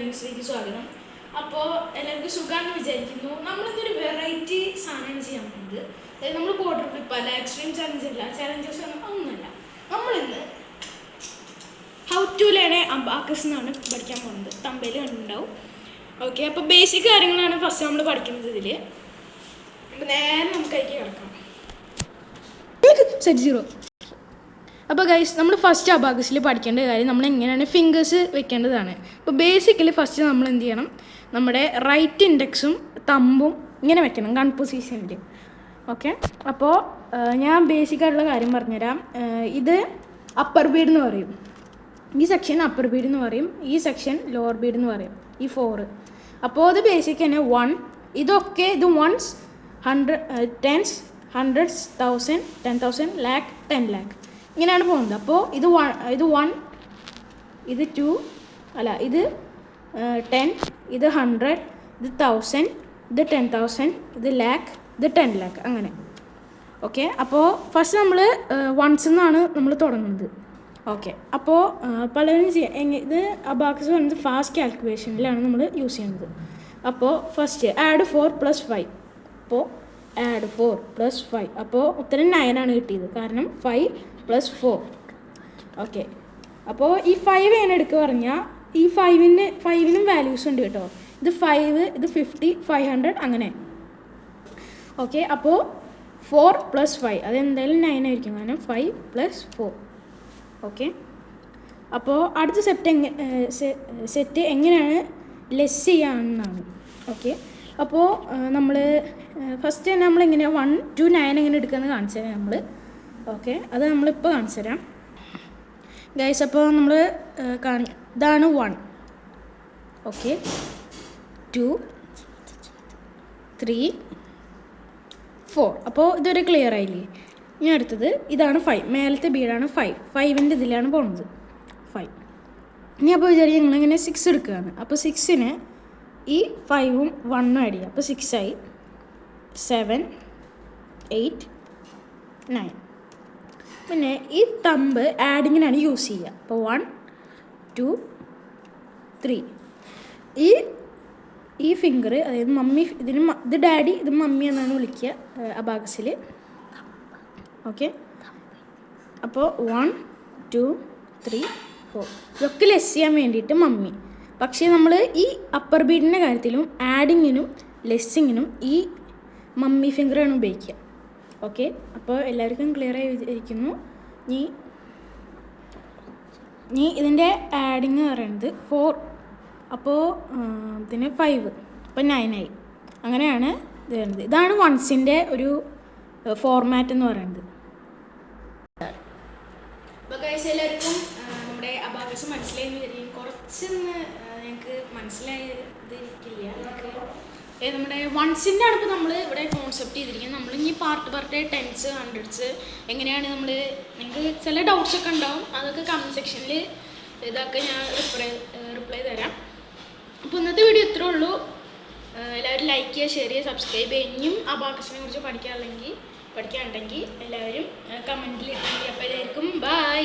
ലേണിംഗ്സിലേക്ക് സ്വാഗതം. അപ്പോൾ എല്ലാവർക്കും സുഖമാണെന്ന് വിചാരിക്കുന്നു. നമ്മളിതൊരു വെറൈറ്റി സാധനമാണ് ചെയ്യാൻ പോകുന്നത്. അതായത് നമ്മൾ ബോർഡർ ഫ്ലിപ്പ് അല്ല, എക്സ്ട്രീം ചലഞ്ച് അല്ല, ചലഞ്ചസ് ഒന്നുമല്ല. നമ്മളിന്ന് ഹൗ ടു ലേൺ അബാക്കസ് എന്നാണ് പഠിക്കാൻ പോകുന്നത്. തമ്പയിൽ കണ്ടിട്ടുണ്ടാവും. ഓക്കെ, അപ്പോൾ ബേസിക് കാര്യങ്ങളാണ് ഫസ്റ്റ് നമ്മൾ പഠിക്കുന്നത് ഇതിൽ. അപ്പോൾ നേരെ നമുക്ക് അതിലേക്ക് കിടക്കാം. സെറ്റ് 0. അപ്പോൾ ഗൈസ്, നമ്മൾ ഫസ്റ്റ് അബാക്കസിൽ പഠിക്കേണ്ട കാര്യം നമ്മൾ എങ്ങനെയാണ് ഫിംഗേഴ്സ് വെക്കേണ്ടതാണ്. അപ്പോൾ ബേസിക്കലി ഫസ്റ്റ് നമ്മൾ എന്ത് ചെയ്യണം, നമ്മുടെ റൈറ്റ് ഇൻഡെക്സും തമ്പും ഇങ്ങനെ വെക്കണം ഗൺ പൊസിഷനിൽ. ഓക്കെ, അപ്പോൾ ഞാൻ ബേസിക്കായിട്ടുള്ള കാര്യം പറഞ്ഞുതരാം. ഇത് അപ്പർ ബീഡ് എന്ന് പറയും, ഈ സെക്ഷൻ അപ്പർ ബീഡ് എന്ന് പറയും, ഈ സെക്ഷൻ ലോവർ ബീഡ് എന്ന് പറയും, ഈ 4. അപ്പോൾ അത് ബേസിക് തന്നെ 1, ഇതൊക്കെ ഇത് 1s, 100, 10s, 100s, 1000, 10,000, lakh, 10 lakh ഇങ്ങനെയാണ് പോകുന്നത്. അപ്പോൾ ഇത് 1, ഇത് 2, അല്ല ഇത് 10, ഇത് 100, ഇത് 1000, ഇത് 10,000, ഇത് lakh, ഇത് 10 lakh അങ്ങനെ. ഓക്കെ, അപ്പോൾ ഫസ്റ്റ് നമ്മൾ 1s നിന്നാണ് നമ്മൾ തുടങ്ങുന്നത്. ഓക്കെ, അപ്പോൾ പലരും ഇത് അബാക്കസ് പറയുന്നത് ഫാസ്റ്റ് കാൽക്കുലേഷനിലാണ് നമ്മൾ യൂസ് ചെയ്യുന്നത്. അപ്പോൾ ഫസ്റ്റ് ആഡ് 4 + 5. അപ്പോൾ ആഡ് 4 + 5, അപ്പോൾ ഉത്തരം 9 ആണ് കിട്ടിയത്, കാരണം 5 + 4. ഓക്കെ, അപ്പോൾ ഈ 5 എങ്ങനെ എടുക്കുക പറഞ്ഞാൽ ഈ 5നും വാല്യൂസ് ഉണ്ട് കേട്ടോ. ഇത് 5, ഇത് 50, 500 അങ്ങനെ. ഓക്കെ, അപ്പോൾ 4 + 5 അതെന്തായാലും 9 ആയിരിക്കും, കാരണം 5 + 4. ഓക്കെ, അപ്പോൾ അടുത്ത സെറ്റ് എങ്ങനെയാണ് ലെസ് ചെയ്യാമെന്നാണ്. ഓക്കെ, അപ്പോൾ നമ്മൾ ഫസ്റ്റ് തന്നെ നമ്മളിങ്ങനെ 1 to 9 എങ്ങനെ എടുക്കുകയെന്ന് കാണിച്ചു തരാം നമ്മൾ. ഓക്കെ, അത് നമ്മളിപ്പോൾ കാണിച്ചു തരാം ഗൈസ്. അപ്പോൾ നമ്മൾ ഇതാണ് 1. ഓക്കെ, 2, 3, 4. അപ്പോൾ ഇതൊരു ക്ലിയർ ആയില്ലേ. ഇനി അടുത്തത് ഇതാണ് 5, മേലത്തെ ബീഡാണ് 5, 5ൻ്റെ ഇതിലാണ് പോകുന്നത് 5. ഇനി അപ്പോൾ വിചാരിക്കും ഞങ്ങളിങ്ങനെ 6 എടുക്കുകയാണ്. അപ്പോൾ 6ന് ഈ 5ഉം 1ഉം ആഡ് ചെയ്യുക, അപ്പോൾ 6 ആയി. 7, 8, 9. പിന്നെ ഈ തമ്പ് ആഡിങ്ങിനാണ് യൂസ് ചെയ്യുക. അപ്പോൾ 1, 2, 3. ഈ ഫിംഗർ, അതായത് മമ്മി, ഇത് ഡാഡി, ഇത് മമ്മി എന്നാണ് വിളിക്കുക അബാക്കസിൽ. ഓക്കെ, അപ്പോൾ 1, 2, 3, 4 ഇതൊക്കെ ലെസ് ചെയ്യാൻ വേണ്ടിയിട്ട് മമ്മി. പക്ഷേ നമ്മൾ ഈ അപ്പർ ബീഡിൻ്റെ കാര്യത്തിലും ആഡിങ്ങിനും ലെസ്സിങ്ങിനും ഈ മമ്മി ഫിംഗറാണ് ഉപയോഗിക്കുക. ഓക്കെ, അപ്പോൾ എല്ലാവർക്കും ക്ലിയർ ആയി ഇരിക്കുന്നു. ഇനി ഇതിൻ്റെ ആഡിങ് പറയുന്നത് 4, അപ്പോൾ ഇതിന് 5, അപ്പോൾ 9 ആയി. അങ്ങനെയാണ് ഇത് വരുന്നത്. ഇതാണ് വൺസിൻ്റെ ഒരു ഫോർമാറ്റ് എന്ന് പറയുന്നത്. അപ്പോൾ ഗൈസ്, എല്ലാവർക്കും നമ്മുടെ അബാക്കസ് മനസ്സിലായെന്ന് വിചാരിക്കും. കുറച്ചൊന്ന് ഞങ്ങൾക്ക് മനസ്സിലായതിരിക്കില്ല. നമ്മുടെ വൺസിൻ്റെ ആണ് ഇപ്പോൾ നമ്മൾ ഇവിടെ കോൺസെപ്റ്റ് ചെയ്തിരിക്കുന്നത്. നമ്മൾ ഇനി പാർട്ട് 10s, 100s എങ്ങനെയാണ് നിങ്ങൾക്ക് ചില ഡൗട്ട്സ് ഒക്കെ ഉണ്ടാവും. അതൊക്കെ കമൻറ്റ് സെക്ഷനിൽ ഇതൊക്കെ ഞാൻ റിപ്ലൈ തരാം. അപ്പോൾ ഇന്നത്തെ വീഡിയോ ഇത്രേ ഉള്ളൂ. എല്ലാവരും ലൈക്ക് ചെയ്യുക, ഷെയർ ചെയ്യുക, സബ്സ്ക്രൈബ് ചെയ്യുക. ഇനിയും അബാക്കസിനെ കുറിച്ച് പഠിക്കാനുണ്ടെങ്കിൽ എല്ലാവരും കമൻറ്റിൽ ഇട്ടാൽ മതി. അപ്പോൾ എല്ലാവർക്കും ബൈ.